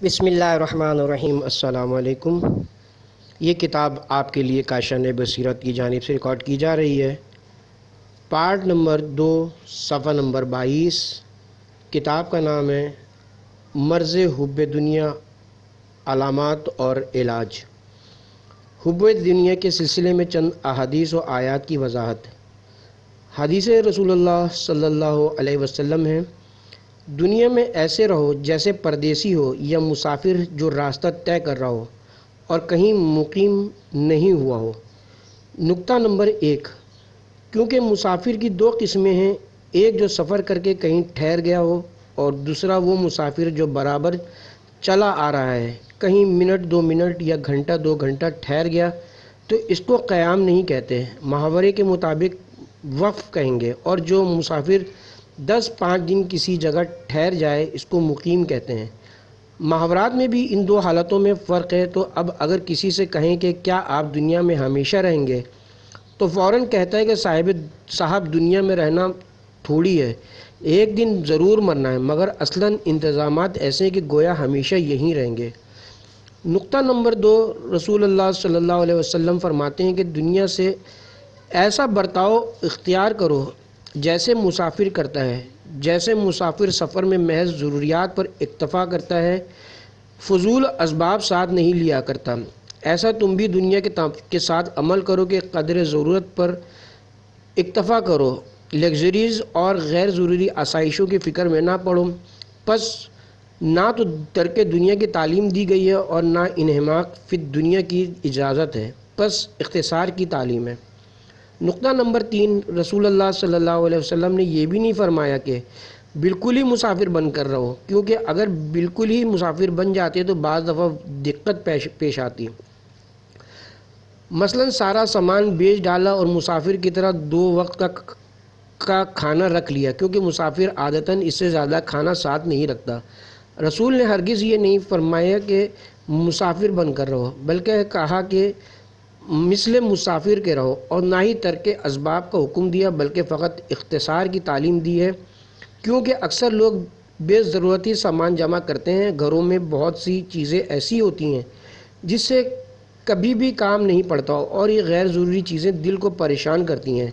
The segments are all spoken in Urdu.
بسم اللہ الرحمن الرحیم۔ السلام علیکم۔ یہ کتاب آپ کے لیے کاشان بصیرت کی جانب سے ریکارڈ کی جا رہی ہے۔ پارٹ نمبر 2، صفحہ نمبر 22۔ کتاب کا نام ہے مرض حب دنیا، علامات اور علاج۔ حب دنیا کے سلسلے میں چند احادیث و آیات کی وضاحت۔ حدیث رسول اللہ صلی اللہ علیہ وسلم ہے، دنیا میں ایسے رہو جیسے پردیسی ہو یا مسافر جو راستہ طے کر رہا ہو اور کہیں مقیم نہیں ہوا ہو۔ نقطہ نمبر 1، کیونکہ مسافر کی دو قسمیں ہیں، ایک جو سفر کر کے کہیں ٹھہر گیا ہو اور دوسرا وہ مسافر جو برابر چلا آ رہا ہے، کہیں منٹ 2 منٹ یا گھنٹہ 2 گھنٹہ ٹھہر گیا تو اس کو قیام نہیں کہتے، محاورے کے مطابق وقف کہیں گے، اور جو مسافر 10-5 دن کسی جگہ ٹھہر جائے اس کو مقیم کہتے ہیں۔ محاورات میں بھی ان دو حالتوں میں فرق ہے۔ تو اب اگر کسی سے کہیں کہ کیا آپ دنیا میں ہمیشہ رہیں گے، تو فوراً کہتا ہے کہ صاحب دنیا میں رہنا تھوڑی ہے، ایک دن ضرور مرنا ہے، مگر اصلاً انتظامات ایسے ہیں کہ گویا ہمیشہ یہیں رہیں گے۔ نقطہ نمبر 2، رسول اللہ صلی اللہ علیہ وسلم فرماتے ہیں کہ دنیا سے ایسا برتاؤ اختیار کرو جیسے مسافر کرتا ہے، جیسے مسافر سفر میں محض ضروریات پر اکتفا کرتا ہے، فضول اسباب ساتھ نہیں لیا کرتا، ایسا تم بھی دنیا کے ساتھ عمل کرو کہ قدر ضرورت پر اکتفا کرو، لگژریز اور غیر ضروری آسائشوں کی فکر میں نہ پڑو۔ پس نہ تو ترک دنیا کی تعلیم دی گئی ہے اور نہ انہماک فی دنیا کی اجازت ہے، پس اختصار کی تعلیم ہے۔ نقطہ نمبر 3، رسول اللہ صلی اللہ علیہ وسلم نے یہ بھی نہیں فرمایا کہ بالکل ہی مسافر بن کر رہو، کیونکہ اگر بالکل ہی مسافر بن جاتے تو بعض دفعہ دقت پیش آتی۔ مثلا سارا سامان بیچ ڈالا اور مسافر کی طرح 2 وقت کا کھانا رکھ لیا، کیونکہ مسافر عادتاً اس سے زیادہ کھانا ساتھ نہیں رکھتا۔ رسول نے ہرگز یہ نہیں فرمایا کہ مسافر بن کر رہو، بلکہ کہا کہ مثل مسافر کے رہو، اور نہ ہی ترک اسباب کا حکم دیا بلکہ فقط اختصار کی تعلیم دی ہے، کیونکہ اکثر لوگ بے ضرورتی سامان جمع کرتے ہیں۔ گھروں میں بہت سی چیزیں ایسی ہوتی ہیں جس سے کبھی بھی کام نہیں پڑتا، اور یہ غیر ضروری چیزیں دل کو پریشان کرتی ہیں۔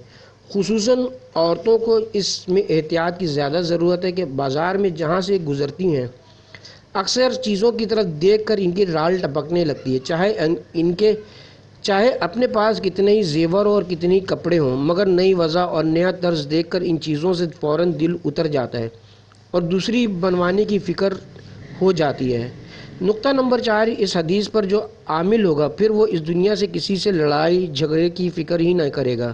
خصوصاً عورتوں کو اس میں احتیاط کی زیادہ ضرورت ہے کہ بازار میں جہاں سے گزرتی ہیں اکثر چیزوں کی طرف دیکھ کر ان کی رال ٹپکنے لگتی ہے، چاہے اپنے پاس کتنے ہی زیور اور کتنے ہی کپڑے ہوں، مگر نئی وضع اور نیا طرز دیکھ کر ان چیزوں سے فوراً دل اتر جاتا ہے اور دوسری بنوانے کی فکر ہو جاتی ہے۔ نقطہ نمبر 4، اس حدیث پر جو عامل ہوگا پھر وہ اس دنیا سے کسی سے لڑائی جھگڑے کی فکر ہی نہ کرے گا،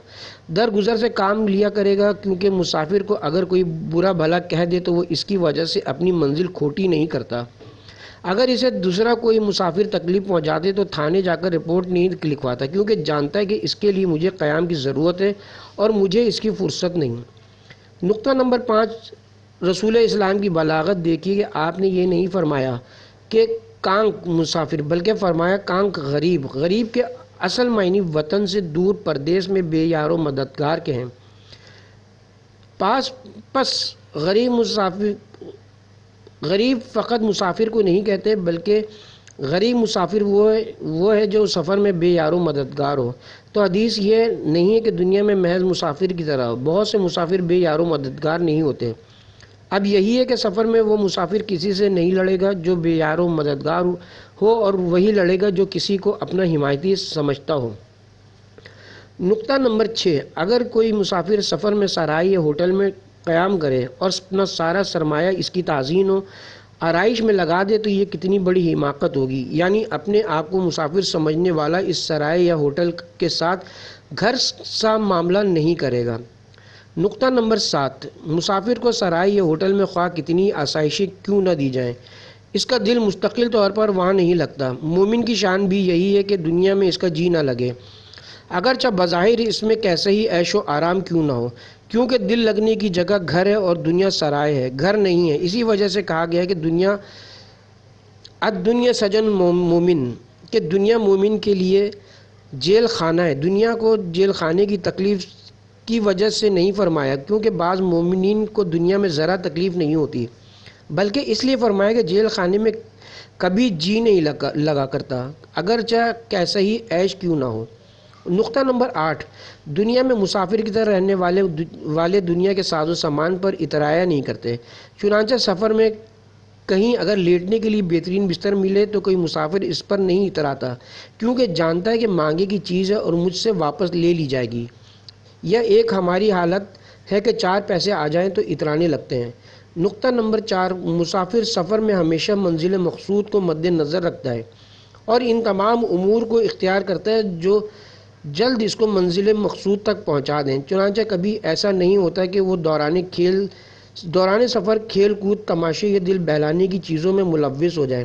درگزر سے کام لیا کرے گا، کیونکہ مسافر کو اگر کوئی برا بھلا کہہ دے تو وہ اس کی وجہ سے اپنی منزل کھوٹی نہیں کرتا۔ اگر اسے دوسرا کوئی مسافر تکلیف پہنچاتے تو تھانے جا کر رپورٹ نہیں لکھواتا، کیونکہ جانتا ہے کہ اس کے لیے مجھے قیام کی ضرورت ہے اور مجھے اس کی فرصت نہیں۔ نقطہ نمبر 5، رسول اسلام کی بلاغت دیکھیے کہ آپ نے یہ نہیں فرمایا کہ کانک مسافر، بلکہ فرمایا کانک غریب۔ غریب کے اصل معنی وطن سے دور پردیس میں بے یار و مددگار کے ہیں۔ پس غریب فقط مسافر کو نہیں کہتے، بلکہ غریب مسافر وہ ہے جو سفر میں بے یار و مددگار ہو۔ تو حدیث یہ نہیں ہے کہ دنیا میں محض مسافر کی طرح ہو، بہت سے مسافر بے یار و مددگار نہیں ہوتے۔ اب یہی ہے کہ سفر میں وہ مسافر کسی سے نہیں لڑے گا جو بے یار و مددگار ہو، اور وہی لڑے گا جو کسی کو اپنا حمایتی سمجھتا ہو۔ نقطہ نمبر 6، اگر کوئی مسافر سفر میں سرائے یا ہوٹل میں قیام کرے اور اپنا سارا سرمایہ اس کی تعزین و آرائش میں لگا دے تو یہ کتنی بڑی حماقت ہوگی، یعنی اپنے آپ کو مسافر سمجھنے والا اس سرائے یا ہوٹل کے ساتھ گھر سا معاملہ نہیں کرے گا۔ نقطہ نمبر 7، مسافر کو سرائے یا ہوٹل میں خواہ کتنی آسائشیں کیوں نہ دی جائیں، اس کا دل مستقل طور پر وہاں نہیں لگتا۔ مومن کی شان بھی یہی ہے کہ دنیا میں اس کا جی نہ لگے، اگرچہ بظاہر اس میں کیسے ہی عیش و آرام کیوں نہ ہو، کیونکہ دل لگنے کی جگہ گھر ہے اور دنیا سرائے ہے، گھر نہیں ہے۔ اسی وجہ سے کہا گیا ہے کہ الدنیا سجن مومن، کہ دنیا مومن کے لیے جیل خانہ ہے۔ دنیا کو جیل خانے کی تکلیف کی وجہ سے نہیں فرمایا، کیونکہ بعض مومنین کو دنیا میں ذرا تکلیف نہیں ہوتی، بلکہ اس لیے فرمایا کہ جیل خانے میں کبھی جی نہیں لگا کرتا، اگرچہ کیسا ہی عیش کیوں نہ ہو۔ نقطہ نمبر 8، دنیا میں مسافر کی طرح رہنے والے دنیا کے ساز و سامان پر اترایا نہیں کرتے، چنانچہ سفر میں کہیں اگر لیٹنے کے لیے بہترین بستر ملے تو کوئی مسافر اس پر نہیں اتراتا، کیونکہ جانتا ہے کہ مانگے کی چیز ہے اور مجھ سے واپس لے لی جائے گی۔ یہ ایک ہماری حالت ہے کہ 4 پیسے آ جائیں تو اترانے لگتے ہیں۔ نقطہ نمبر 4، مسافر سفر میں ہمیشہ منزل مقصود کو مد نظر رکھتا ہے اور ان تمام امور کو اختیار کرتا ہے جو جلد اس کو منزل مقصود تک پہنچا دیں، چنانچہ کبھی ایسا نہیں ہوتا کہ وہ دوران سفر کھیل کود، تماشے یا دل بہلانے کی چیزوں میں ملوث ہو جائے،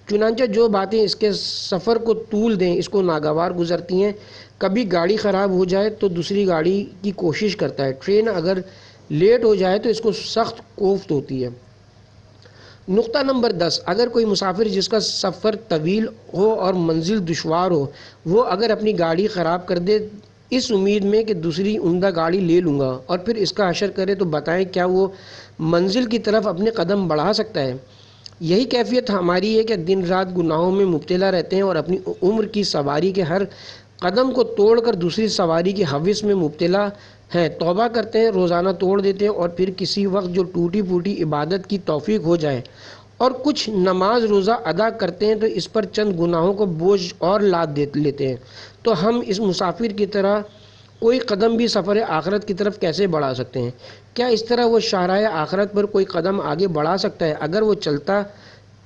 چنانچہ جو باتیں اس کے سفر کو طول دیں اس کو ناگوار گزرتی ہیں۔ کبھی گاڑی خراب ہو جائے تو دوسری گاڑی کی کوشش کرتا ہے، ٹرین اگر لیٹ ہو جائے تو اس کو سخت کوفت ہوتی ہے۔ نقطہ نمبر 10، اگر کوئی مسافر جس کا سفر طویل ہو اور منزل دشوار ہو، وہ اگر اپنی گاڑی خراب کر دے اس امید میں کہ دوسری عمدہ گاڑی لے لوں گا اور پھر اس کا حشر کرے، تو بتائیں کیا وہ منزل کی طرف اپنے قدم بڑھا سکتا ہے؟ یہی کیفیت ہماری ہے کہ دن رات گناہوں میں مبتلا رہتے ہیں اور اپنی عمر کی سواری کے ہر قدم کو توڑ کر دوسری سواری کی ہوس میں مبتلا ہیں، توبہ کرتے ہیں، روزانہ توڑ دیتے ہیں اور پھر کسی وقت جو ٹوٹی پھوٹی عبادت کی توفیق ہو جائے اور کچھ نماز روزہ ادا کرتے ہیں تو اس پر چند گناہوں کو بوجھ اور لاد لیتے ہیں۔ تو ہم اس مسافر کی طرح کوئی قدم بھی سفر آخرت کی طرف کیسے بڑھا سکتے ہیں؟ کیا اس طرح وہ شاہراہ آخرت پر کوئی قدم آگے بڑھا سکتا ہے؟ اگر وہ چلتا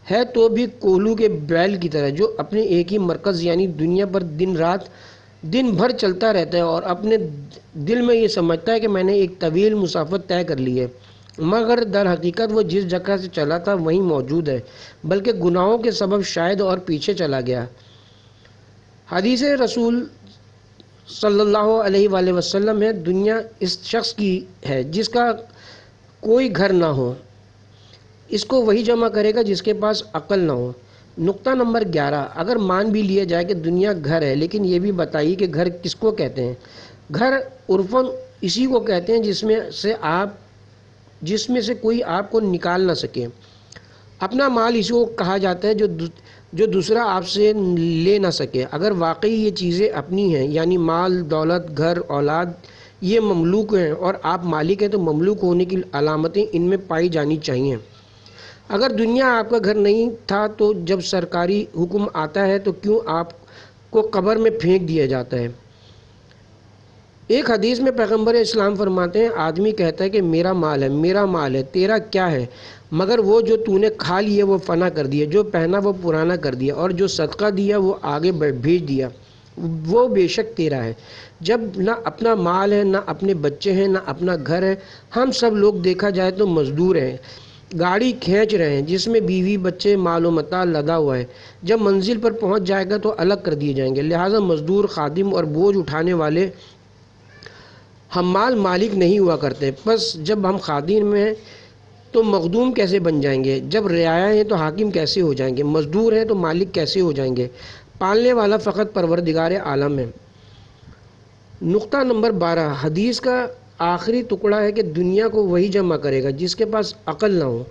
ہے تو بھی کولو کے بیل کی طرح جو اپنے ایک ہی مرکز یعنی دنیا پر دن بھر چلتا رہتا ہے اور اپنے دل میں یہ سمجھتا ہے کہ میں نے ایک طویل مسافت طے کر لی ہے، مگر در حقیقت وہ جس جگہ سے چلا تھا وہیں موجود ہے، بلکہ گناہوں کے سبب شاید اور پیچھے چلا گیا۔ حدیث رسول صلی اللہ علیہ وآلہ وسلم ہے، دنیا اس شخص کی ہے جس کا کوئی گھر نہ ہو، اس کو وہی جمع کرے گا جس کے پاس عقل نہ ہو۔ نقطہ نمبر 11، اگر مان بھی لیا جائے کہ دنیا گھر ہے، لیکن یہ بھی بتائیے کہ گھر کس کو کہتے ہیں؟ گھر عرفاً اسی کو کہتے ہیں جس میں سے کوئی آپ کو نکال نہ سکے۔ اپنا مال اسی کو کہا جاتا ہے جو دوسرا آپ سے لے نہ سکے۔ اگر واقعی یہ چیزیں اپنی ہیں، یعنی مال، دولت، گھر، اولاد، یہ مملوک ہیں اور آپ مالک ہیں، تو مملوک ہونے کی علامتیں ان میں پائی جانی چاہیے۔ اگر دنیا آپ کا گھر نہیں تھا تو جب سرکاری حکم آتا ہے تو کیوں آپ کو قبر میں پھینک دیا جاتا ہے؟ ایک حدیث میں پیغمبر اسلام فرماتے ہیں، آدمی کہتا ہے کہ میرا مال ہے، تیرا کیا ہے؟ مگر وہ جو تو نے کھا لیا وہ فنا کر دیا، جو پہنا وہ پرانا کر دیا اور جو صدقہ دیا وہ آگے بھیج دیا، وہ بے شک تیرا ہے۔ جب نہ اپنا مال ہے، نہ اپنے بچے ہیں، نہ اپنا گھر ہے، ہم سب لوگ دیکھا جائے تو مزدور ہیں، گاڑی کھینچ رہے ہیں جس میں بیوی بچے مال و متاع لدا ہوا ہے، جب منزل پر پہنچ جائے گا تو الگ کر دیے جائیں گے۔ لہٰذا مزدور، خادم اور بوجھ اٹھانے والے حمال مالک نہیں ہوا کرتے، پس جب ہم خادم ہیں تو مخدوم کیسے بن جائیں گے؟ جب رعایا ہیں تو حاکم کیسے ہو جائیں گے؟ مزدور ہیں تو مالک کیسے ہو جائیں گے؟ پالنے والا فقط پروردگار عالم ہے۔ نقطہ نمبر 12، حدیث کا آخری ٹکڑا ہے کہ دنیا کو وہی جمع کرے گا جس کے پاس عقل نہ ہو،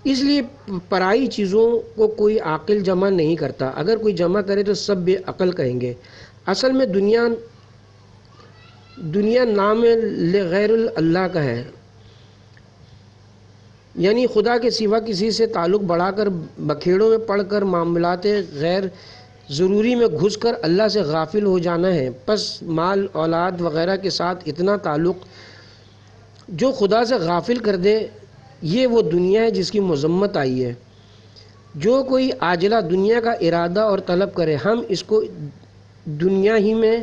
اس لیے پرائی چیزوں کو کوئی عاقل جمع نہیں کرتا، اگر کوئی جمع کرے تو سب بے عقل کہیں گے۔ اصل میں دنیا نام غیر اللہ کا ہے، یعنی خدا کے سوا کسی سے تعلق بڑھا کر، بکھیڑوں میں پڑھ کر، معاملات غیر ضروری میں گھس کر اللہ سے غافل ہو جانا ہے۔ پس مال، اولاد وغیرہ کے ساتھ اتنا تعلق جو خدا سے غافل کر دے، یہ وہ دنیا ہے جس کی مذمت آئی ہے۔ جو کوئی عاجلہ دنیا کا ارادہ اور طلب کرے، ہم اس کو دنیا ہی میں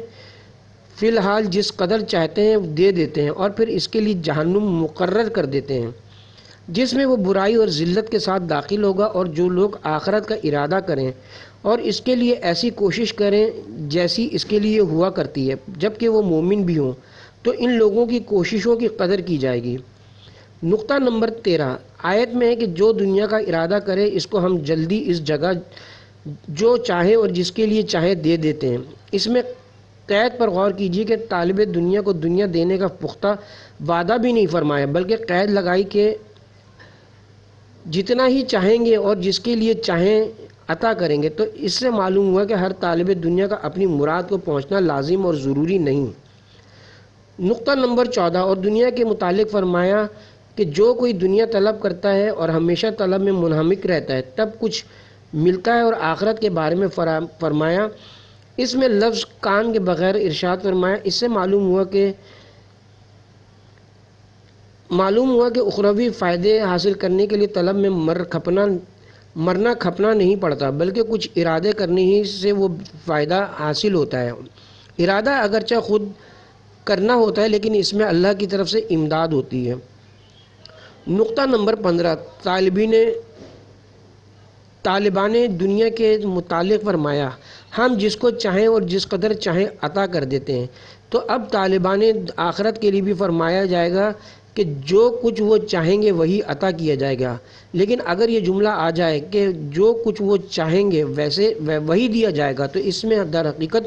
فی الحال جس قدر چاہتے ہیں دے دیتے ہیں اور پھر اس کے لیے جہنم مقرر کر دیتے ہیں جس میں وہ برائی اور ذلت کے ساتھ داخل ہوگا۔ اور جو لوگ آخرت کا ارادہ کریں اور اس کے لیے ایسی کوشش کریں جیسی اس کے لیے ہوا کرتی ہے جبکہ وہ مومن بھی ہوں، تو ان لوگوں کی کوششوں کی قدر کی جائے گی۔ نقطہ نمبر 13، آیت میں ہے کہ جو دنیا کا ارادہ کرے اس کو ہم جلدی اس جگہ جو چاہے اور جس کے لیے چاہے دے دیتے ہیں۔ اس میں قید پر غور کیجیے کہ طالب دنیا کو دنیا دینے کا پختہ وعدہ بھی نہیں فرمایا، بلکہ قید لگائی کہ جتنا ہی چاہیں گے اور جس کے لیے چاہیں عطا کریں گے۔ تو اس سے معلوم ہوا کہ ہر طالب دنیا کا اپنی مراد کو پہنچنا لازم اور ضروری نہیں۔ نقطہ نمبر 14 اور دنیا کے متعلق فرمایا کہ جو کوئی دنیا طلب کرتا ہے اور ہمیشہ طلب میں منہمک رہتا ہے تب کچھ ملتا ہے، اور آخرت کے بارے میں فرمایا اس میں لفظ کان کے بغیر ارشاد فرمایا۔ اس سے معلوم ہوا کہ اخروی فائدے حاصل کرنے کے لیے طلب میں مرنا کھپنا نہیں پڑتا، بلکہ کچھ ارادے کرنے ہی سے وہ فائدہ حاصل ہوتا ہے۔ ارادہ اگرچہ خود کرنا ہوتا ہے لیکن اس میں اللہ کی طرف سے امداد ہوتی ہے۔ نقطہ نمبر 15 طالبان دنیا کے متعلق فرمایا ہم جس کو چاہیں اور جس قدر چاہیں عطا کر دیتے ہیں۔ تو اب طالبان آخرت کے لیے بھی فرمایا جائے گا کہ جو کچھ وہ چاہیں گے وہی عطا کیا جائے گا، لیکن اگر یہ جملہ آ جائے کہ جو کچھ وہ چاہیں گے ویسے وہی دیا جائے گا تو اس میں در حقیقت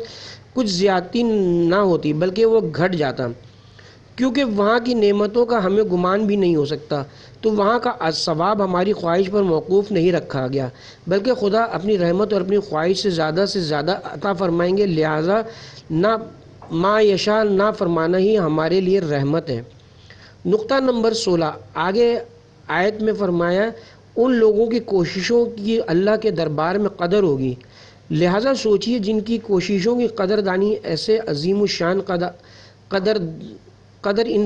کچھ زیادتی نہ ہوتی بلکہ وہ گھٹ جاتا، کیونکہ وہاں کی نعمتوں کا ہمیں گمان بھی نہیں ہو سکتا، تو وہاں کا ثواب ہماری خواہش پر موقوف نہیں رکھا گیا، بلکہ خدا اپنی رحمت اور اپنی خواہش سے زیادہ عطا فرمائیں گے، لہذا ما یشاء نہ فرمانا ہی ہمارے لیے رحمت ہے۔ نقطہ نمبر 16 آگے آیت میں فرمایا ان لوگوں کی کوششوں کی اللہ کے دربار میں قدر ہوگی، لہذا سوچئے جن کی کوششوں کی قدردانی ایسے عظیم الشان قدر ان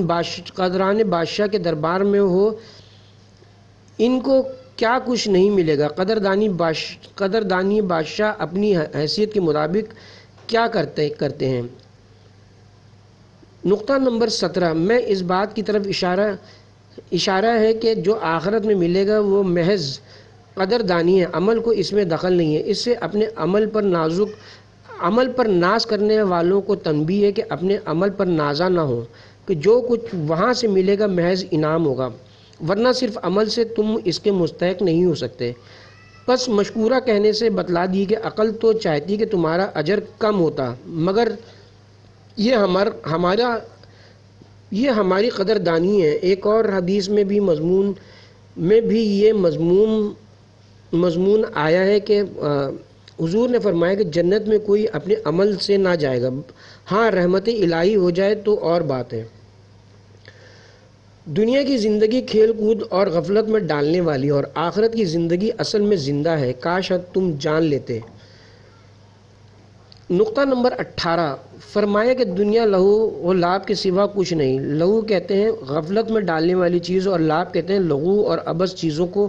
قدران بادشاہ کے دربار میں ہو، ان کو کیا کچھ نہیں ملے گا۔ قدردانی بادشاہ اپنی حیثیت کے مطابق کیا کرتے ہیں۔ نقطہ نمبر 17 میں اس بات کی طرف اشارہ ہے کہ جو آخرت میں ملے گا وہ محض قدردانی ہے، عمل کو اس میں دخل نہیں ہے۔ اس سے اپنے عمل پر ناز کرنے والوں کو تنبیہ ہے کہ اپنے عمل پر نازا نہ ہو کہ جو کچھ وہاں سے ملے گا محض انعام ہوگا، ورنہ صرف عمل سے تم اس کے مستحق نہیں ہو سکتے۔ پس مشکورہ کہنے سے بتلا دی کہ عقل تو چاہتی کہ تمہارا اجر کم ہوتا، مگر یہ ہماری قدردانی ہے۔ ایک اور حدیث میں بھی یہ مضمون آیا ہے کہ حضور نے فرمایا کہ جنت میں کوئی اپنے عمل سے نہ جائے گا، ہاں رحمت الہی ہو جائے تو اور بات ہے۔ دنیا کی زندگی کھیل کود اور غفلت میں ڈالنے والی اور آخرت کی زندگی اصل میں زندہ ہے، کاش تم جان لیتے۔ نقطہ نمبر 18 فرمایا کہ دنیا لہو و لعب کے سوا کچھ نہیں۔ لہو کہتے ہیں غفلت میں ڈالنے والی چیز اور لعب کہتے ہیں لغو اور عبث چیزوں کو،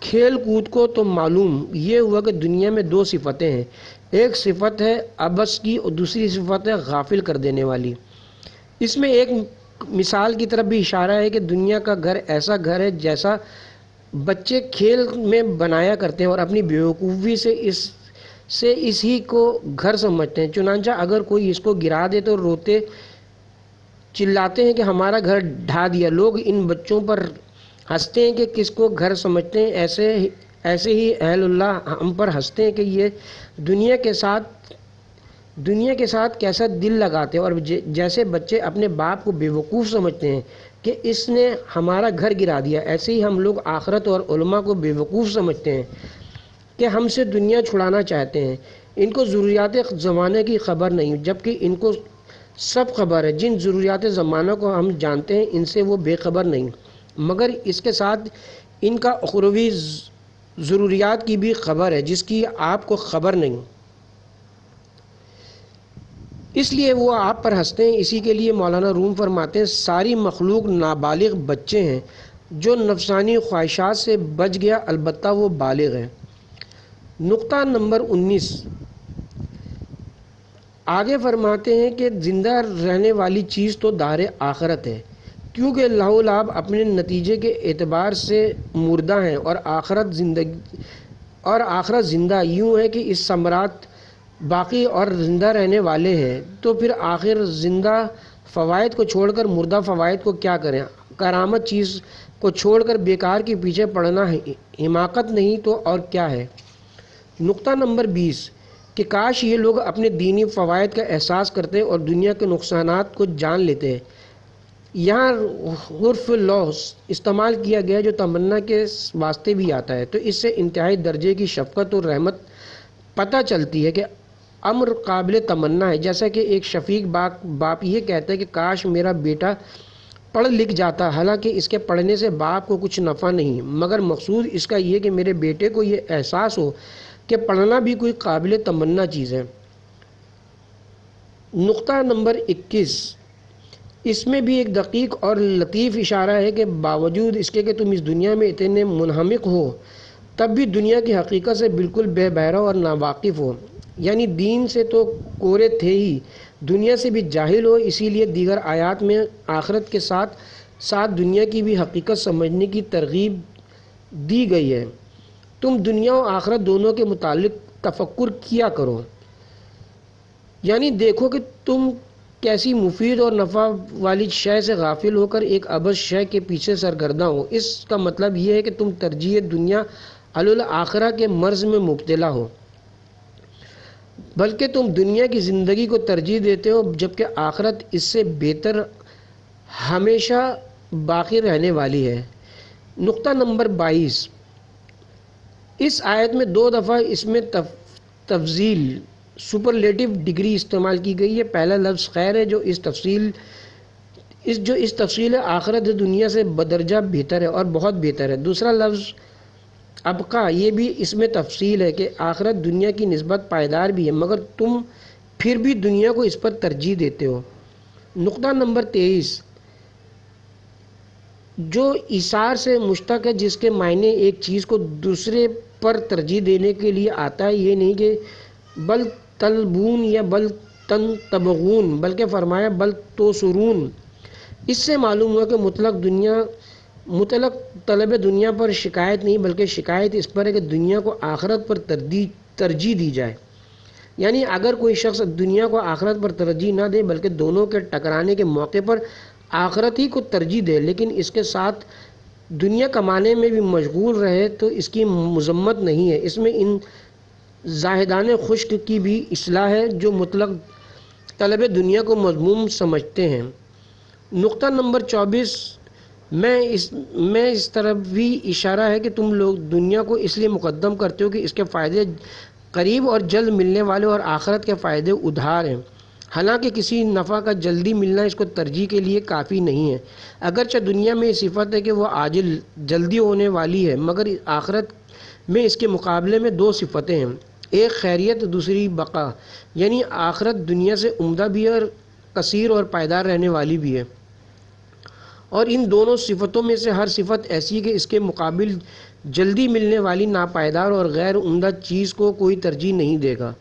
کھیل کود کو۔ تو معلوم یہ ہوا کہ دنیا میں دو صفتیں ہیں، ایک صفت ہے عبث کی اور دوسری صفت ہے غافل کر دینے والی۔ اس میں ایک مثال کی طرف بھی اشارہ ہے کہ دنیا کا گھر ایسا گھر ہے جیسا بچے کھیل میں بنایا کرتے ہیں اور اپنی بیوقوفی سے اس ہی کو گھر سمجھتے ہیں۔ چنانچہ اگر کوئی اس کو گرا دے تو روتے چلاتے ہیں کہ ہمارا گھر ڈھا دیا۔ لوگ ان بچوں پر ہنستے ہیں کہ کس کو گھر سمجھتے ہیں، ایسے ہی اہل اللہ ہم پر ہنستے ہیں کہ یہ دنیا کے ساتھ کیسا دل لگاتے ہیں، اور جیسے بچے اپنے باپ کو بیوقوف سمجھتے ہیں کہ اس نے ہمارا گھر گرا دیا، ایسے ہی ہم لوگ آخرت اور علماء کو بیوقوف سمجھتے ہیں کہ ہم سے دنیا چھڑانا چاہتے ہیں۔ ان کو ضروریات زمانے کی خبر نہیں، جبکہ ان کو سب خبر ہے۔ جن ضروریات زمانہ کو ہم جانتے ہیں ان سے وہ بے خبر نہیں، مگر اس کے ساتھ ان کا اخروی ضروریات کی بھی خبر ہے جس کی آپ کو خبر نہیں، اس لیے وہ آپ پر ہنستے ہیں۔ اسی کے لیے مولانا روم فرماتے ہیں ساری مخلوق نابالغ بچے ہیں، جو نفسانی خواہشات سے بچ گیا البتہ وہ بالغ ہے۔ نقطہ نمبر 19 آگے فرماتے ہیں کہ زندہ رہنے والی چیز تو دار آخرت ہے، کیونکہ لہو و لعب اپنے نتیجے کے اعتبار سے مردہ ہیں اور آخرت زندہ، یوں ہے کہ اس ثمرات باقی اور زندہ رہنے والے ہیں۔ تو پھر آخر زندہ فوائد کو چھوڑ کر مردہ فوائد کو کیا کریں؟ کرامت چیز کو چھوڑ کر بیکار کے پیچھے پڑنا حماقت نہیں تو اور کیا ہے۔ نقطہ نمبر 20 کہ کاش یہ لوگ اپنے دینی فوائد کا احساس کرتے اور دنیا کے نقصانات کو جان لیتے۔ یہاں حرف لوز استعمال کیا گیا جو تمنا کے واسطے بھی آتا ہے، تو اس سے انتہائی درجے کی شفقت اور رحمت پتہ چلتی ہے کہ امر قابل تمنا ہے۔ جیسا کہ ایک شفیق باپ یہ کہتا ہے کہ کاش میرا بیٹا پڑھ لکھ جاتا، حالانکہ اس کے پڑھنے سے باپ کو کچھ نفع نہیں، مگر مقصود اس کا یہ کہ میرے بیٹے کو یہ احساس ہو کہ پڑھنا بھی کوئی قابل تمنا چیز ہے۔ نقطہ نمبر 21، اس میں بھی ایک دقیق اور لطیف اشارہ ہے کہ باوجود اس کے کہ تم اس دنیا میں اتنے منہمک ہو، تب بھی دنیا کی حقیقت سے بالکل بے بہرا اور ناواقف ہو، یعنی دین سے تو کورے تھے ہی، دنیا سے بھی جاہل ہو۔ اسی لیے دیگر آیات میں آخرت کے ساتھ ساتھ دنیا کی بھی حقیقت سمجھنے کی ترغیب دی گئی ہے۔ تم دنیا و آخرت دونوں کے متعلق تفکر کیا کرو، یعنی دیکھو کہ تم کیسی مفید اور نفع والی شے سے غافل ہو کر ایک عبث شے کے پیچھے سرگرداں ہو۔ اس کا مطلب یہ ہے کہ تم ترجیح دنیا علی الآخرہ کے مرض میں مبتلا ہو، بلکہ تم دنیا کی زندگی کو ترجیح دیتے ہو، جبکہ آخرت اس سے بہتر ہمیشہ باقی رہنے والی ہے۔ نقطہ نمبر 22، اس آیت میں 2 دفعہ اس میں تفضیل سپرلیٹو ڈگری استعمال کی گئی ہے۔ پہلا لفظ خیر ہے جو اس تفصیل آخرت دنیا سے بدرجہ بہتر ہے اور بہت بہتر ہے۔ دوسرا لفظ ابقا، یہ بھی اس میں تفصیل ہے کہ آخرت دنیا کی نسبت پائیدار بھی ہے، مگر تم پھر بھی دنیا کو اس پر ترجیح دیتے ہو۔ نقطہ نمبر 23، جو ایثار سے مشتق ہے، جس کے معنی ایک چیز کو دوسرے پر ترجیح دینے کے لیے آتا ہے، یہ نہیں کہ بل طلبون یا بل تبغون، بلکہ فرمایا بل توسرون۔ اس سے معلوم ہوا کہ مطلق طلب دنیا پر شکایت نہیں، بلکہ شکایت اس پر ہے کہ دنیا کو آخرت پر ترجیح دی جائے۔ یعنی اگر کوئی شخص دنیا کو آخرت پر ترجیح نہ دے بلکہ دونوں کے ٹکرانے کے موقع پر آخرت ہی کو ترجیح دے، لیکن اس کے ساتھ دنیا کمانے میں بھی مشغول رہے، تو اس کی مذمت نہیں ہے۔ اس میں ان زاہدان خشک کی بھی اصلاح ہے جو مطلق طلب دنیا کو مذموم سمجھتے ہیں۔ نقطہ نمبر 24 میں اس طرف بھی اشارہ ہے کہ تم لوگ دنیا کو اس لیے مقدم کرتے ہو کہ اس کے فائدے قریب اور جلد ملنے والے، اور آخرت کے فائدے ادھار ہیں، حالانکہ کسی نفع کا جلدی ملنا اس کو ترجیح کے لیے کافی نہیں ہے۔ اگرچہ دنیا میں یہ صفت ہے کہ وہ عاجل جلدی ہونے والی ہے، مگر آخرت میں اس کے مقابلے میں 2 صفتیں ہیں، ایک خیریت، دوسری بقا، یعنی آخرت دنیا سے عمدہ بھی ہے اور کثیر اور پائیدار رہنے والی بھی ہے، اور ان دونوں صفتوں میں سے ہر صفت ایسی ہے کہ اس کے مقابل جلدی ملنے والی ناپائیدار اور غیر عمدہ چیز کو کوئی ترجیح نہیں دے گا،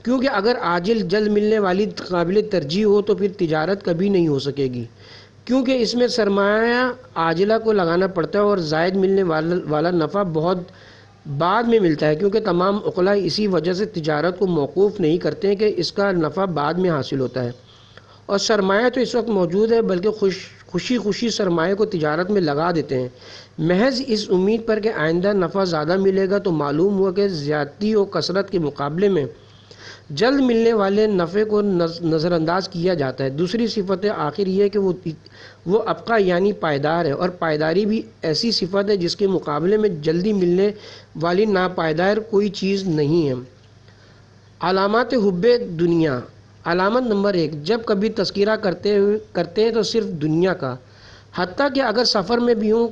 کیونکہ اگر عاجل جلد ملنے والی قابل ترجیح ہو تو پھر تجارت کبھی نہیں ہو سکے گی، کیونکہ اس میں سرمایہ عاجلہ کو لگانا پڑتا ہے اور زائد ملنے والا نفع بہت بعد میں ملتا ہے، کیونکہ تمام عقلاء اسی وجہ سے تجارت کو موقوف نہیں کرتے ہیں کہ اس کا نفع بعد میں حاصل ہوتا ہے، اور سرمایہ تو اس وقت موجود ہے بلکہ خوشی سرمایہ کو تجارت میں لگا دیتے ہیں، محض اس امید پر کہ آئندہ نفع زیادہ ملے گا۔ تو معلوم ہوا کہ زیادتی و کثرت کے مقابلے میں جلد ملنے والے نفع کو نظر انداز کیا جاتا ہے۔ دوسری صفت آخر یہ ہے کہ وہ ابقا یعنی پائیدار ہے، اور پائیداری بھی ایسی صفت ہے جس کے مقابلے میں جلدی ملنے والی ناپائیدار کوئی چیز نہیں ہے۔ علامات حب دنیا۔ علامت نمبر 1، جب کبھی تذکرہ کرتے ہیں تو صرف دنیا کا، حتیٰ کہ اگر سفر میں بھی ہوں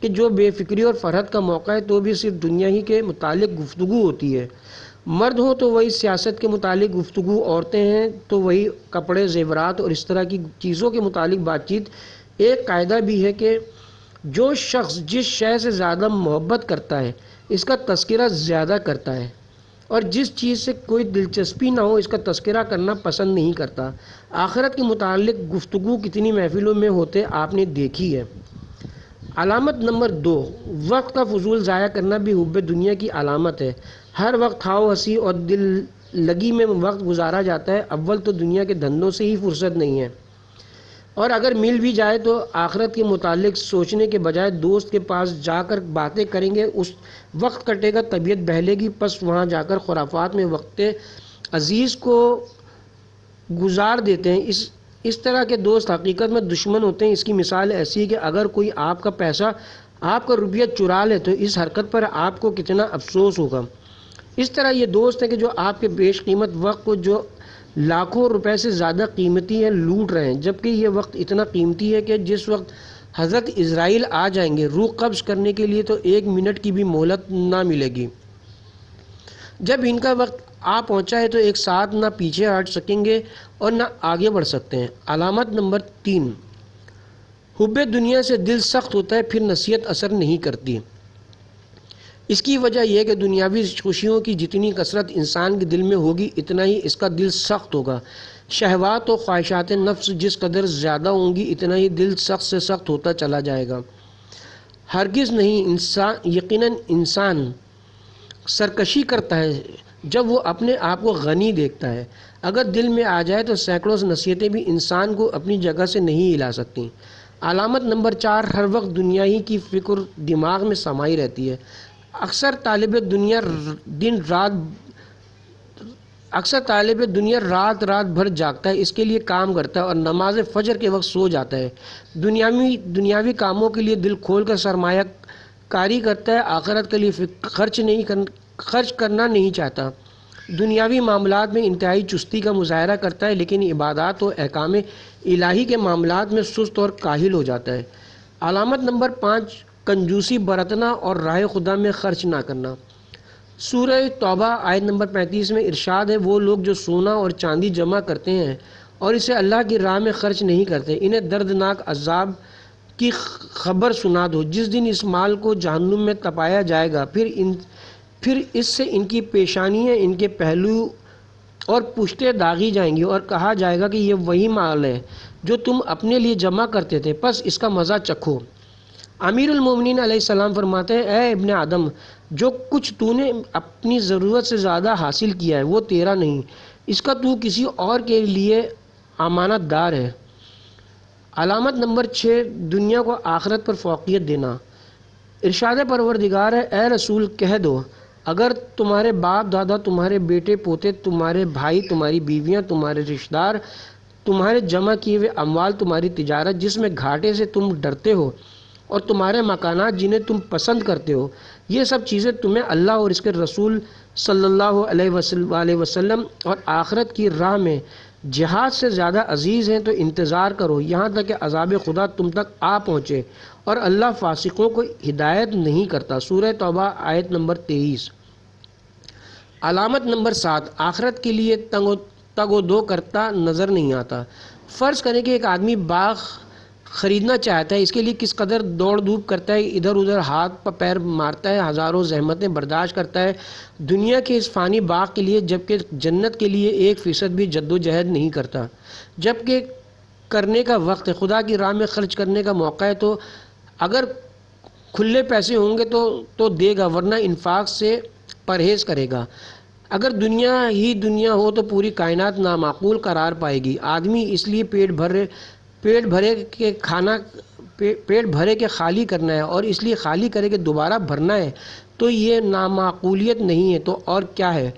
کہ جو بے فکری اور فرحت کا موقع ہے تو بھی صرف دنیا ہی کے متعلق گفتگو ہوتی ہے۔ مرد ہوں تو وہی سیاست کے متعلق گفتگو، عورتیں ہیں تو وہی کپڑے، زیورات اور اس طرح کی چیزوں کے متعلق بات چیت۔ ایک قاعدہ بھی ہے کہ جو شخص جس شے سے زیادہ محبت کرتا ہے اس کا تذکرہ زیادہ کرتا ہے، اور جس چیز سے کوئی دلچسپی نہ ہو اس کا تذکرہ کرنا پسند نہیں کرتا۔ آخرت کے متعلق گفتگو کتنی محفلوں میں ہوتے آپ نے دیکھی ہے۔ علامت نمبر 2، وقت کا فضول ضائع کرنا بھی حب دنیا کی علامت ہے۔ ہر وقت ہاؤ ہنسی اور دل لگی میں وقت گزارا جاتا ہے۔ اول تو دنیا کے دھندوں سے ہی فرصت نہیں ہے، اور اگر مل بھی جائے تو آخرت کے متعلق سوچنے کے بجائے دوست کے پاس جا کر باتیں کریں گے، اس وقت کٹے گا، طبیعت بہلے گی، پس وہاں جا کر خرافات میں وقت عزیز کو گزار دیتے ہیں۔ اس طرح کے دوست حقیقت میں دشمن ہوتے ہیں۔ اس کی مثال ایسی ہے کہ اگر کوئی آپ کا پیسہ، آپ کا روپیہ چرا لے تو اس حرکت پر آپ کو کتنا افسوس ہوگا۔ اس طرح یہ دوست ہیں کہ جو آپ کے بیش قیمت وقت کو، جو لاکھوں روپے سے زیادہ قیمتی ہے، لوٹ رہے ہیں، جبکہ یہ وقت اتنا قیمتی ہے کہ جس وقت حضرت اسرائیل آ جائیں گے روح قبض کرنے کے لیے تو 1 منٹ کی بھی مہلت نہ ملے گی۔ جب ان کا وقت آ پہنچا ہے تو ایک ساتھ نہ پیچھے ہٹ سکیں گے اور نہ آگے بڑھ سکتے ہیں۔ علامت نمبر 3، حب دنیا سے دل سخت ہوتا ہے، پھر نصیحت اثر نہیں کرتی۔ اس کی وجہ یہ ہے کہ دنیاوی خوشیوں کی جتنی کثرت انسان کے دل میں ہوگی اتنا ہی اس کا دل سخت ہوگا۔ شہوات و خواہشات نفس جس قدر زیادہ ہوں گی اتنا ہی دل سخت سے سخت ہوتا چلا جائے گا۔ ہرگز نہیں، یقیناً انسان سرکشی کرتا ہے جب وہ اپنے آپ کو غنی دیکھتا ہے۔ اگر دل میں آ جائے تو سینکڑوں نصیحتیں بھی انسان کو اپنی جگہ سے نہیں ہلا سکتی۔ علامت نمبر 4، ہر وقت دنیا ہی کی فکر دماغ میں سمائی رہتی ہے۔ اکثر طالب دنیا رات بھر جاگتا ہے، اس کے لیے کام کرتا ہے اور نماز فجر کے وقت سو جاتا ہے۔ دنیاوی کاموں کے لیے دل کھول کر سرمایہ کاری کرتا ہے، آخرت کے لیے خرچ کرنا نہیں چاہتا۔ دنیاوی معاملات میں انتہائی چستی کا مظاہرہ کرتا ہے، لیکن عبادات و احکام الہی کے معاملات میں سست اور کاہل ہو جاتا ہے۔ علامت نمبر 5، کنجوسی برتنا اور راہ خدا میں خرچ نہ کرنا۔ سورہ توبہ آیت نمبر 35 میں ارشاد ہے، وہ لوگ جو سونا اور چاندی جمع کرتے ہیں اور اسے اللہ کی راہ میں خرچ نہیں کرتے، انہیں دردناک عذاب کی خبر سنا دو۔ جس دن اس مال کو جہنم میں تپایا جائے گا، پھر اس سے ان کی پیشانیاں، ان کے پہلو اور پشتیں داغی جائیں گی اور کہا جائے گا کہ یہ وہی مال ہے جو تم اپنے لیے جمع کرتے تھے، پس اس کا مزہ چکھو۔ امیر المومنین علیہ السلام فرماتے ہیں، اے ابن آدم، جو کچھ تو نے اپنی ضرورت سے زیادہ حاصل کیا ہے وہ تیرا نہیں، اس کا تو کسی اور کے لیے امانت دار ہے۔ علامت نمبر 6، دنیا کو آخرت پر فوقیت دینا۔ ارشاد پروردگار ہے، اے رسول کہہ دو، اگر تمہارے باپ دادا، تمہارے بیٹے پوتے، تمہارے بھائی، تمہاری بیویاں، تمہارے رشتہ دار، تمہارے جمع کیے ہوئے اموال، تمہاری تجارت جس میں گھاٹے سے تم ڈرتے ہو، اور تمہارے مکانات جنہیں تم پسند کرتے ہو، یہ سب چیزیں تمہیں اللہ اور اس کے رسول صلی اللہ علیہ وسلم اور آخرت کی راہ میں جہاد سے زیادہ عزیز ہیں تو انتظار کرو یہاں تک کہ عذاب خدا تم تک آ پہنچے، اور اللہ فاسقوں کو ہدایت نہیں کرتا۔ سورہ توبہ آیت نمبر 23۔ علامت نمبر 7، آخرت کے لیے تگ و دو کرتا نظر نہیں آتا۔ فرض کریں کہ ایک آدمی باغ خریدنا چاہتا ہے، اس کے لیے کس قدر دوڑ دھوپ کرتا ہے، ادھر ادھر ہاتھ پیر مارتا ہے، ہزاروں زحمتیں برداشت کرتا ہے دنیا کے اس فانی باغ کے لیے، جبکہ جنت کے لیے 1% بھی جد و جہد نہیں کرتا۔ جبکہ کرنے کا وقت ہے، خدا کی راہ میں خرچ کرنے کا موقع ہے، تو اگر کھلے پیسے ہوں گے تو دے گا، ورنہ انفاق سے پرہیز کرے گا۔ اگر دنیا ہی دنیا ہو تو پوری کائنات نامعقول قرار پائے گی۔ آدمی اس لیے پیٹ بھرے کے خالی کرنا ہے اور اس لیے خالی کرے کہ دوبارہ بھرنا ہے، تو یہ نامعقولیت نہیں ہے تو اور کیا ہے؟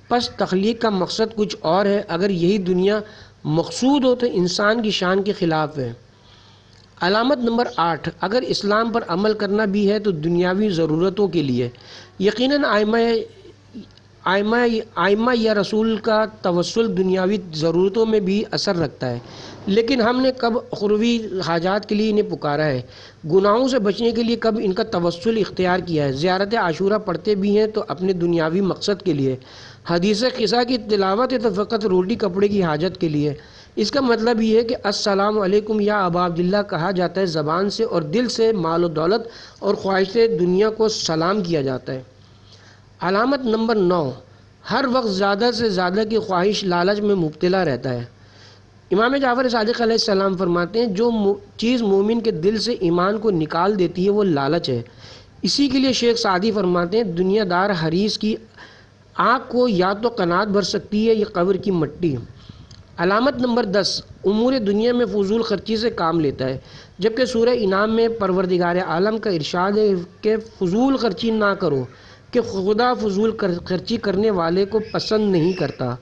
پس تخلیق کا مقصد کچھ اور ہے۔ اگر یہی دنیا مقصود ہو تو انسان کی شان کے خلاف ہے۔ علامت نمبر 8، اگر اسلام پر عمل کرنا بھی ہے تو دنیاوی ضرورتوں کے لیے۔ یقیناً آئمہ یا رسول کا توسل دنیاوی ضرورتوں میں بھی اثر رکھتا ہے، لیکن ہم نے کب اخروی حاجات کے لیے انہیں پکارا ہے؟ گناہوں سے بچنے کے لیے کب ان کا توسل اختیار کیا ہے؟ زیارت عاشورہ پڑھتے بھی ہیں تو اپنے دنیاوی مقصد کے لیے، حدیث قصہ کی تلاوت ہے تو فقط روٹی کپڑے کی حاجت کے لیے۔ اس کا مطلب یہ ہے کہ السلام علیکم یا ابا عبداللہ کہا جاتا ہے زبان سے، اور دل سے مال و دولت اور خواہش سے دنیا کو سلام کیا جاتا ہے۔ علامت نمبر 9، ہر وقت زیادہ سے زیادہ کی خواہش لالچ میں مبتلا رہتا ہے۔ امام جعفر صادق علیہ السلام فرماتے ہیں، جو چیز مومن کے دل سے ایمان کو نکال دیتی ہے وہ لالچ ہے۔ اسی کے لیے شیخ سعدی فرماتے ہیں، دنیا دار حریص کی آنکھ کو یا تو قناعت بھر سکتی ہے یا قبر کی مٹی۔ علامت نمبر 10، امور دنیا میں فضول خرچی سے کام لیتا ہے، جبکہ سورہ انعام میں پروردگار عالم کا ارشاد ہے کہ فضول خرچی نہ کرو، کہ خدا فضول خرچی کرنے والے کو پسند نہیں کرتا۔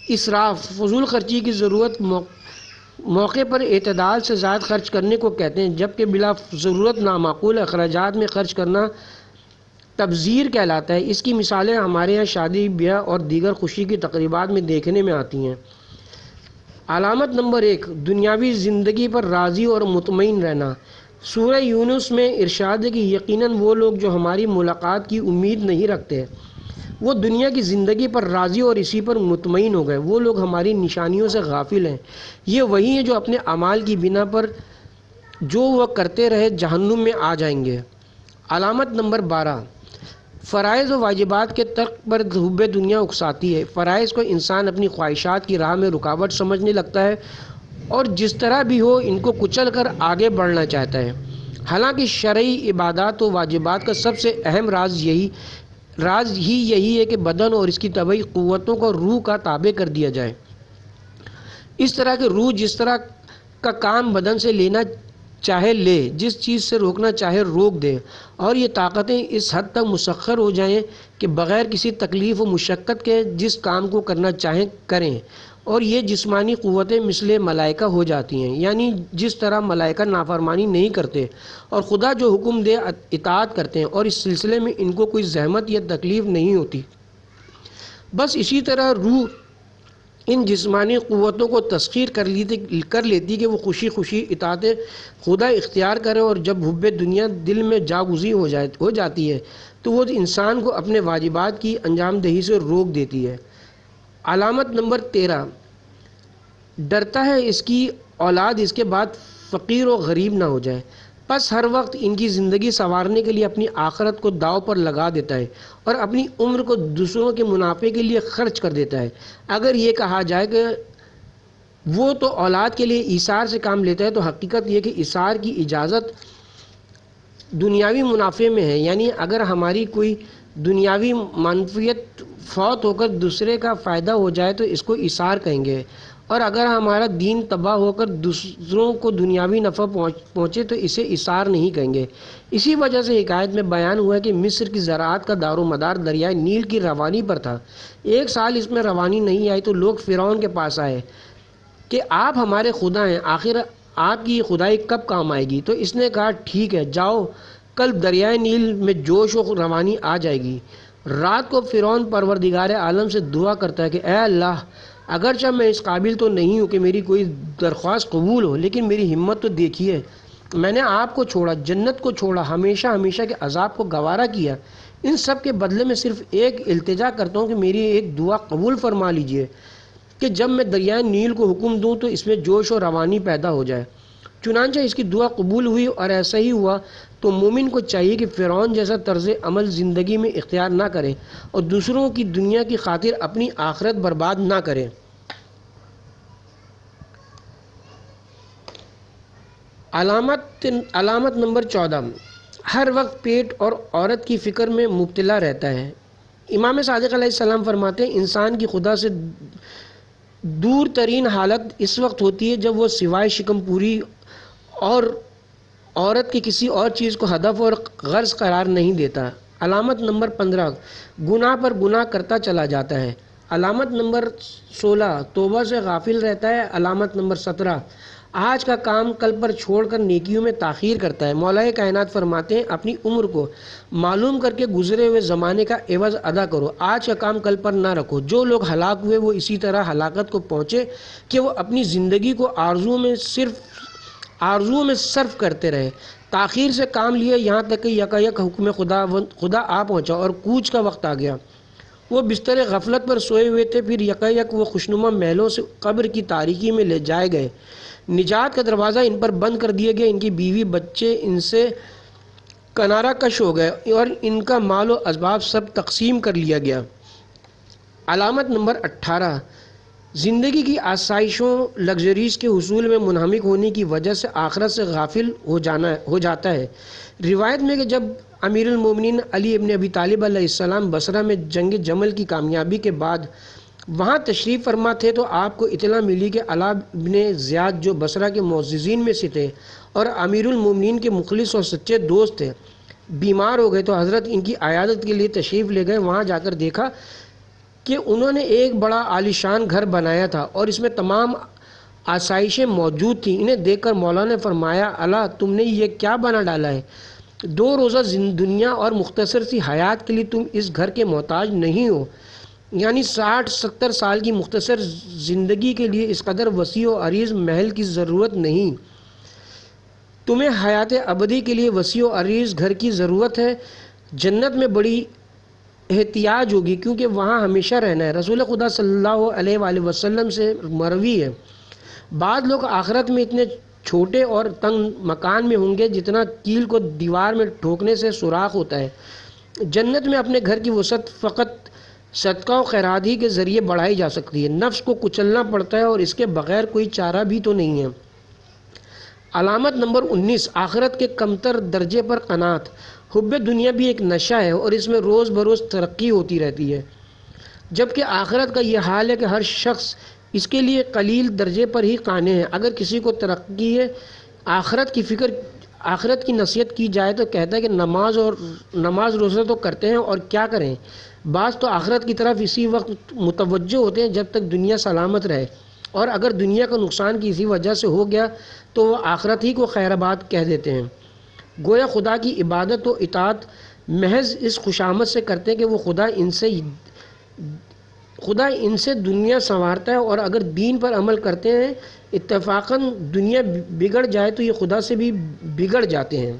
اسراف، فضول خرچی کی ضرورت موقع پر اعتدال سے زائد خرچ کرنے کو کہتے ہیں، جبکہ بلا ضرورت نامعقول اخراجات میں خرچ کرنا تبذیر کہلاتا ہے۔ اس کی مثالیں ہمارے یہاں شادی بیاہ اور دیگر خوشی کی تقریبات میں دیکھنے میں آتی ہیں۔ علامت نمبر 1، دنیاوی زندگی پر راضی اور مطمئن رہنا۔ سورہ یونس میں ارشاد ہے کہ یقیناً وہ لوگ جو ہماری ملاقات کی امید نہیں رکھتے وہ دنیا کی زندگی پر راضی اور اسی پر مطمئن ہو گئے، وہ لوگ ہماری نشانیوں سے غافل ہیں، یہ وہی ہیں جو اپنے اعمال کی بنا پر جو وہ کرتے رہے جہنم میں آ جائیں گے۔ علامت نمبر 12، فرائض و واجبات کے ترک پر حب دنیا اکساتی ہے۔ فرائض کو انسان اپنی خواہشات کی راہ میں رکاوٹ سمجھنے لگتا ہے اور جس طرح بھی ہو ان کو کچل کر آگے بڑھنا چاہتا ہے، حالانکہ شرعی عبادات و واجبات کا سب سے اہم راز ہی یہی ہے کہ بدن اور اس کی طبعی قوتوں کو روح کا تابع کر دیا جائے، اس طرح کہ روح جس طرح کا کام بدن سے لینا چاہے لے، جس چیز سے روکنا چاہے روک دے، اور یہ طاقتیں اس حد تک مسخر ہو جائیں کہ بغیر کسی تکلیف و مشقت کے جس کام کو کرنا چاہیں کریں، اور یہ جسمانی قوتیں مثل ملائکہ ہو جاتی ہیں، یعنی جس طرح ملائکہ نافرمانی نہیں کرتے اور خدا جو حکم دے اطاعت کرتے ہیں، اور اس سلسلے میں ان کو کوئی زحمت یا تکلیف نہیں ہوتی۔ بس اسی طرح روح ان جسمانی قوتوں کو تسخیر کر لیتی کہ وہ خوشی خوشی اطاعت خدا اختیار کرے، اور جب حب دنیا دل میں جاگزی ہو جاتی ہے تو وہ انسان کو اپنے واجبات کی انجام دہی سے روک دیتی ہے۔ علامت نمبر 13، ڈرتا ہے اس کی اولاد اس کے بعد فقیر و غریب نہ ہو جائے، پس ہر وقت ان کی زندگی سنوارنے کے لیے اپنی آخرت کو داؤ پر لگا دیتا ہے اور اپنی عمر کو دوسروں کے منافع کے لیے خرچ کر دیتا ہے۔ اگر یہ کہا جائے کہ وہ تو اولاد کے لیے ایثار سے کام لیتا ہے، تو حقیقت یہ کہ ایثار کی اجازت دنیاوی منافع میں ہے، یعنی اگر ہماری کوئی دنیاوی منفعت فوت ہو کر دوسرے کا فائدہ ہو جائے تو اس کو ایثار کہیں گے، اور اگر ہمارا دین تباہ ہو کر دوسروں کو دنیاوی نفع پہنچے تو اسے ایثار نہیں کہیں گے۔ اسی وجہ سے حکایت میں بیان ہوا ہے کہ مصر کی زراعت کا دار و مدار دریائے نیل کی روانی پر تھا۔ ایک سال اس میں روانی نہیں آئی تو لوگ فرعون کے پاس آئے کہ آپ ہمارے خدا ہیں، آخر آپ کی خدائی کب کام آئے گی؟ تو اس نے کہا ٹھیک ہے، جاؤ، کل دریائے نیل میں جوش و روانی آ جائے گی۔ رات کو فرعون پروردگار عالم سے دعا کرتا ہے کہ اے اللہ، اگرچہ میں اس قابل تو نہیں ہوں کہ میری کوئی درخواست قبول ہو، لیکن میری ہمت تو دیکھیے، میں نے آپ کو چھوڑا، جنت کو چھوڑا، ہمیشہ ہمیشہ کے عذاب کو گوارا کیا، ان سب کے بدلے میں صرف ایک التجا کرتا ہوں کہ میری ایک دعا قبول فرما لیجئے کہ جب میں دریائے نیل کو حکم دوں تو اس میں جوش و روانی پیدا ہو جائے۔ چنانچہ اس کی دعا قبول ہوئی اور ایسا ہی ہوا۔ تو مومن کو چاہیے کہ فرعون جیسا طرز عمل زندگی میں اختیار نہ کرے اور دوسروں کی دنیا کی خاطر اپنی آخرت برباد نہ کرے۔ علامت نمبر 14، ہر وقت پیٹ اور عورت کی فکر میں مبتلا رہتا ہے۔ امام صادق علیہ السلام فرماتے ہیں انسان کی خدا سے دور ترین حالت اس وقت ہوتی ہے جب وہ سوائے شکم پوری اور عورت کی کسی اور چیز کو ہدف اور غرض قرار نہیں دیتا۔ علامت نمبر 15، گناہ پر گناہ کرتا چلا جاتا ہے۔ علامت نمبر 16، توبہ سے غافل رہتا ہے۔ علامت نمبر 17، آج کا کام کل پر چھوڑ کر نیکیوں میں تاخیر کرتا ہے۔ مولا کائنات فرماتے ہیں اپنی عمر کو معلوم کر کے گزرے ہوئے زمانے کا عوض ادا کرو، آج کا کام کل پر نہ رکھو۔ جو لوگ ہلاک ہوئے وہ اسی طرح ہلاکت کو پہنچے کہ وہ اپنی زندگی کو آرزوؤں میں صرف کرتے رہے، تاخیر سے کام لیے، یہاں تک کہ یکایک حکم خدا آ پہنچا اور کوچ کا وقت آ گیا۔ وہ بستر غفلت پر سوئے ہوئے تھے، پھر یکایک وہ خوشنما محلوں سے قبر کی تاریکی میں لے جائے گئے، نجات کا دروازہ ان پر بند کر دیا گیا، ان کی بیوی بچے ان سے کنارہ کش ہو گئے اور ان کا مال و اسباب سب تقسیم کر لیا گیا۔ علامت نمبر 18، زندگی کی آسائشوں لگژریز کے حصول میں منہمک ہونے کی وجہ سے آخرت سے غافل ہو جاتا ہے۔ روایت میں کہ جب امیر المومنین علی ابن ابی طالب علیہ السلام بصرہ میں جنگ جمل کی کامیابی کے بعد وہاں تشریف فرما تھے تو آپ کو اطلاع ملی کہ علاء بن زیاد جو بصرہ کے معززین میں سے تھے اور امیر المومنین کے مخلص اور سچے دوست تھے، بیمار ہو گئے، تو حضرت ان کی عیادت کے لیے تشریف لے گئے۔ وہاں جا کر دیکھا کہ انہوں نے ایک بڑا عالیشان گھر بنایا تھا اور اس میں تمام آسائشیں موجود تھیں۔ انہیں دیکھ کر مولا نے فرمایا اللہ تم نے یہ کیا بنا ڈالا ہے؟ 2 روزہ دنیا اور مختصر سی حیات کے لیے تم اس گھر کے محتاج نہیں ہو، یعنی 60-70 سال کی مختصر زندگی کے لیے اس قدر وسیع و عریض محل کی ضرورت نہیں، تمہیں حیات ابدی کے لیے وسیع و عریض گھر کی ضرورت ہے۔ جنت میں بڑی احتیاج ہوگی کیونکہ وہاں ہمیشہ رہنا ہے۔ رسول خدا صلی اللہ علیہ وآلہ وسلم سے مروی ہے، بعض لوگ آخرت میں اتنے چھوٹے اور تنگ مکان میں ہوں گے جتنا کیل کو دیوار میں ٹھوکنے سے سوراخ ہوتا ہے۔ جنت میں اپنے گھر کی وسعت فقط صدقہ و خیرات ہی کے ذریعے بڑھائی جا سکتی ہے، نفس کو کچلنا پڑتا ہے اور اس کے بغیر کوئی چارہ بھی تو نہیں ہے۔ علامت نمبر 19، آخرت کے کمتر درجے پر قناعت۔ حب دنیا بھی ایک نشہ ہے اور اس میں روز بروز ترقی ہوتی رہتی ہے، جبکہ آخرت کا یہ حال ہے کہ ہر شخص اس کے لیے قلیل درجے پر ہی قانع ہے۔ اگر کسی کو ترقی ہے، آخرت کی نصیحت کی جائے تو کہتا ہے کہ نماز روزہ تو کرتے ہیں اور کیا کریں۔ بعض تو آخرت کی طرف اسی وقت متوجہ ہوتے ہیں جب تک دنیا سلامت رہے، اور اگر دنیا کا نقصان کسی وجہ سے ہو گیا تو وہ آخرت ہی کو خیر آباد کہہ دیتے ہیں۔ گویا خدا کی عبادت و اطاعت محض اس خوشامد سے کرتے ہیں کہ وہ خدا ان سے دنیا سنوارتا ہے، اور اگر دین پر عمل کرتے ہیں اتفاقاً دنیا بگڑ جائے تو یہ خدا سے بھی بگڑ جاتے ہیں۔